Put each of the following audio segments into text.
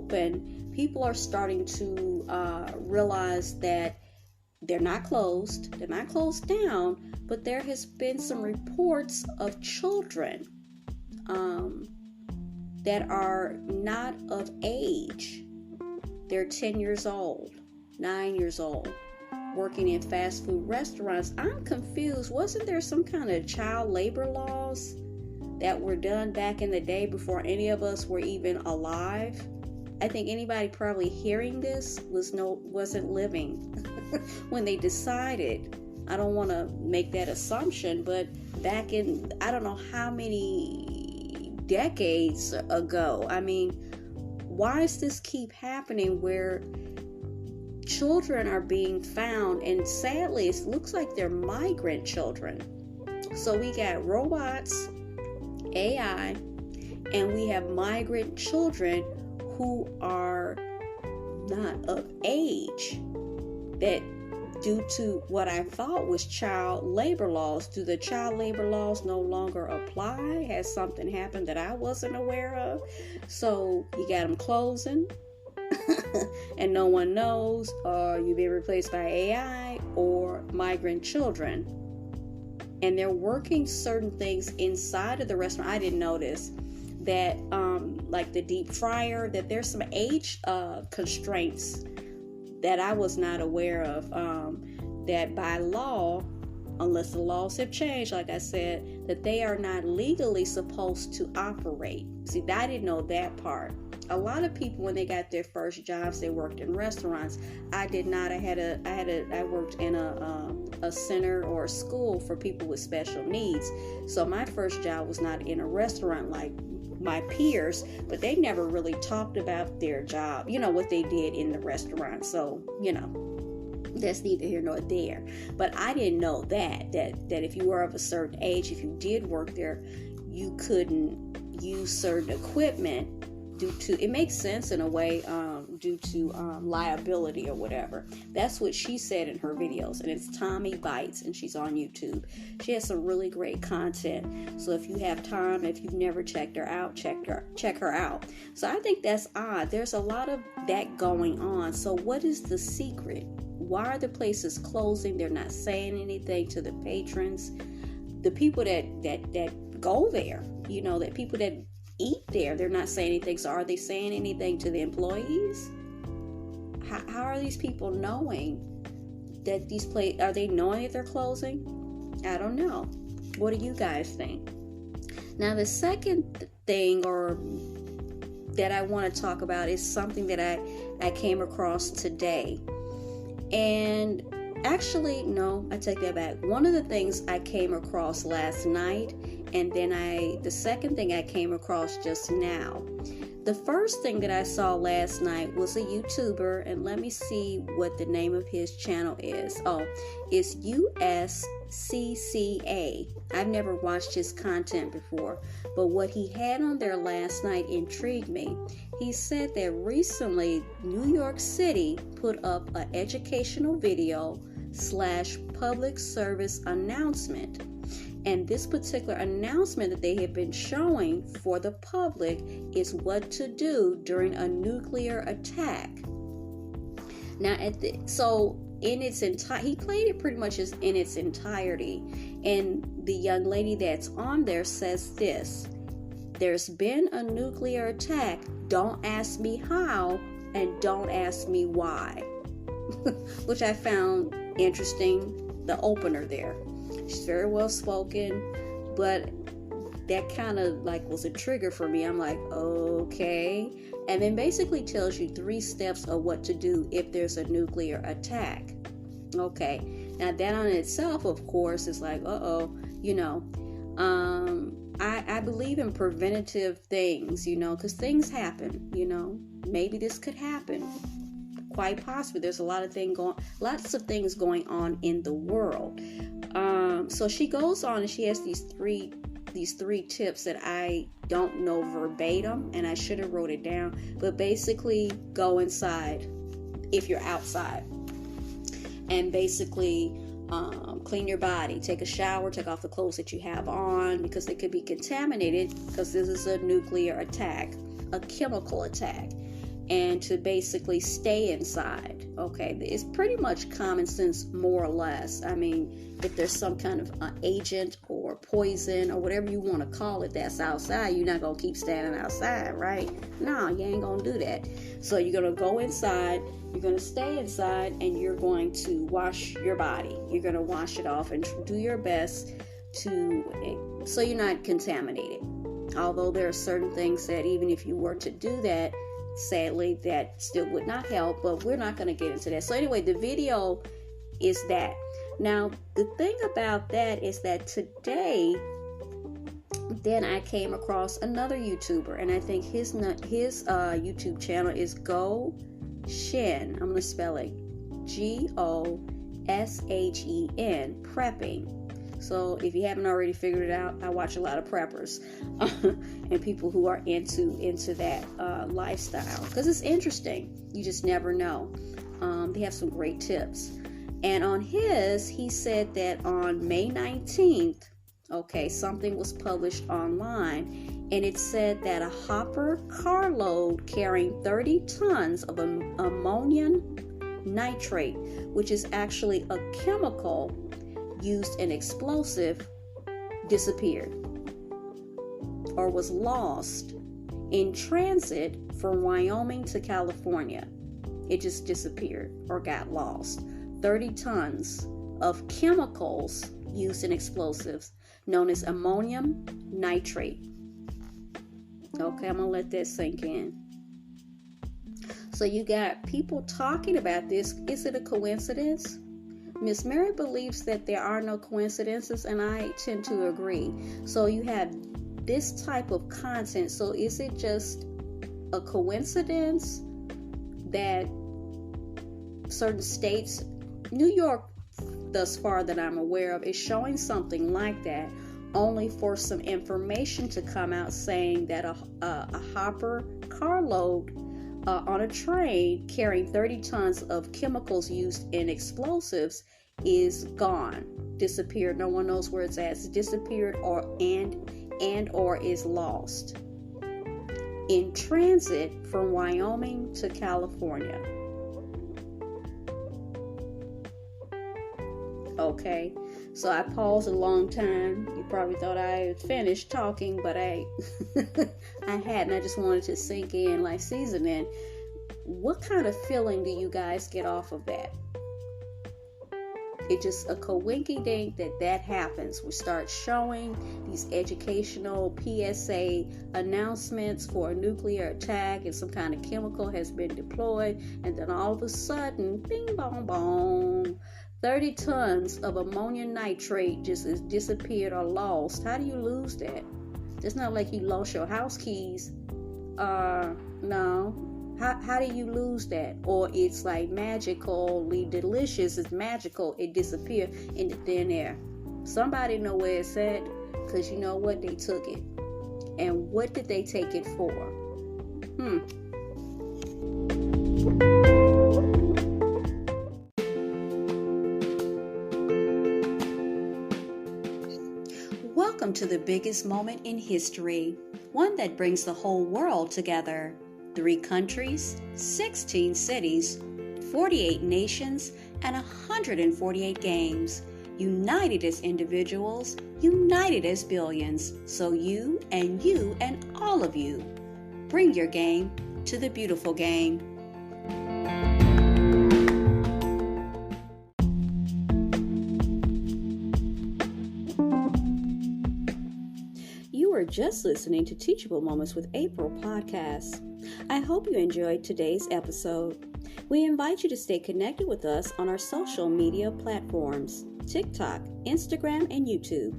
open, people are starting to realize that they're not closed down, but there has been some reports of children that are not of age. They're 10 years old, 9 years old, working in fast food restaurants. I'm confused. Wasn't there some kind of child labor laws that were done back in the day before any of us were even alive? I think anybody probably hearing this wasn't living when they decided. I don't want to make that assumption, but back in, I don't know how many decades ago, I mean, why does this keep happening where children are being found, and sadly it looks like they're migrant children? So we got robots, AI, and we have migrant children who are not of age, that due to what I thought was child labor laws. Do the child labor laws no longer apply? Has something happened that I wasn't aware of? So you got them closing and no one knows, or you've been replaced by AI or migrant children. And they're working certain things inside of the restaurant. I didn't notice that, like the deep fryer, that there's some age constraints that I was not aware of, that by law, unless the laws have changed, like I said, that they are not legally supposed to operate. See, I didn't know that part. A lot of people, when they got their first jobs, they worked in restaurants. I did not. I worked in a center or a school for people with special needs. So my first job was not in a restaurant like my peers, but they never really talked about their job, what they did in the restaurant. So, that's neither here nor there. But I didn't know that if you were of a certain age, if you did work there, you couldn't use certain equipment due to, it makes sense in a way, due to liability or whatever. That's what she said in her videos, and it's Tommy Bites, and she's on YouTube. She has some really great content. So if you have time, if you've never checked her out, check her out. So I think that's odd. There's a lot of that going on. So what is the secret? Why are the places closing? They're not saying anything to the patrons, the people that go there. That people that eat there, they're not saying anything. So are they saying anything to the employees? How are these people knowing that these places, are they knowing that they're closing? I don't know. What do you guys think? Now the second thing that I want to talk about is something that I came across today. And actually, no, I take that back. One of the things I came across last night, and then the second thing I came across just now. The first thing that I saw last night was a YouTuber, and let me see what the name of his channel is. Oh, it's USCCA. I've never watched his content before, but what he had on there last night intrigued me. He said that recently New York City put up an educational video / public service announcement. And this particular announcement that they have been showing for the public is what to do during a nuclear attack. Now, in its he played it pretty much as in its entirety. And the young lady that's on there says this: there's been a nuclear attack. Don't ask me how, and don't ask me why. Which I found interesting, the opener there. She's very well spoken, but that kind of was a trigger for me. I'm like, okay. And then basically tells you 3 steps of what to do if there's a nuclear attack. Okay. Now that on itself, of course, is like, I believe in preventative things, because things happen, maybe this could happen. Quite possibly. There's lots of things going on in the world. So she goes on and she has these three tips that I don't know verbatim, and I should have wrote it down. But basically, go inside if you're outside, and basically clean your body, take a shower, take off the clothes that you have on, because they could be contaminated, because this is a nuclear attack, a chemical attack. and to basically stay inside. Okay, it's pretty much common sense, more or less. I mean, if there's some kind of agent or poison or whatever you want to call it that's outside, you're not going to keep standing outside, right? No, you ain't going to do that. So you're going to go inside, you're going to stay inside, and you're going to wash your body. You're going to wash it off and do your best so you're not contaminated. Although there are certain things that even if you were to do that, sadly, that still would not help, but we're not going to get into that. So anyway, the video is that. Now, the thing about that is that today, then I came across another YouTuber, and I think his YouTube channel is Go Shen. I'm going to spell it Goshen, prepping. So if you haven't already figured it out, I watch a lot of preppers and people who are into that lifestyle, because it's interesting. You just never know. They have some great tips. And on he said that on May 19th, okay, something was published online, and it said that a hopper carload carrying 30 tons of ammonium nitrate, which is actually a chemical used in explosive, disappeared or was lost in transit from Wyoming to California. It just disappeared or got lost. 30 tons of chemicals used in explosives known as ammonium nitrate. Okay, I'm gonna let that sink in. So you got people talking about this. Is it a coincidence? Miss Mary believes that there are no coincidences, and I tend to agree. So you have this type of content. So is it just a coincidence that certain states, New York thus far that I'm aware of, is showing something like that, only for some information to come out saying that a hopper carload on a train carrying 30 tons of chemicals used in explosives is gone, disappeared. No one knows where it's at. It's disappeared or is lost in transit from Wyoming to California. Okay, so I paused a long time. You probably thought I had finished talking, but I hadn't. I just wanted to sink in, like season in. What kind of feeling do you guys get off of that? It's just a coinky-dink that happens. We start showing these educational PSA announcements for a nuclear attack and some kind of chemical has been deployed, and then all of a sudden, bing bong bong, 30 tons of ammonium nitrate just has disappeared or lost. How do you lose that? It's not like you lost your house keys. No. How do you lose that? Or it's like magically delicious. It's magical. It disappeared into thin air. Somebody know where it's at, because you know what? They took it. And what did they take it for? Welcome to the biggest moment in history, one that brings the whole world together. 3 countries, 16 cities, 48 nations, and 148 games. United as individuals, united as billions. So you and all of you, bring your game to the beautiful game. You are just listening to Teachable Moments with April podcast. I hope you enjoyed today's episode. We invite you to stay connected with us on our social media platforms, TikTok, Instagram, and YouTube.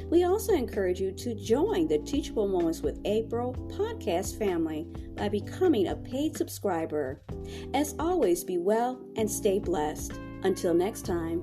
We also encourage you to join the Teachable Moments with April podcast family by becoming a paid subscriber. As always, be well and stay blessed. Until next time.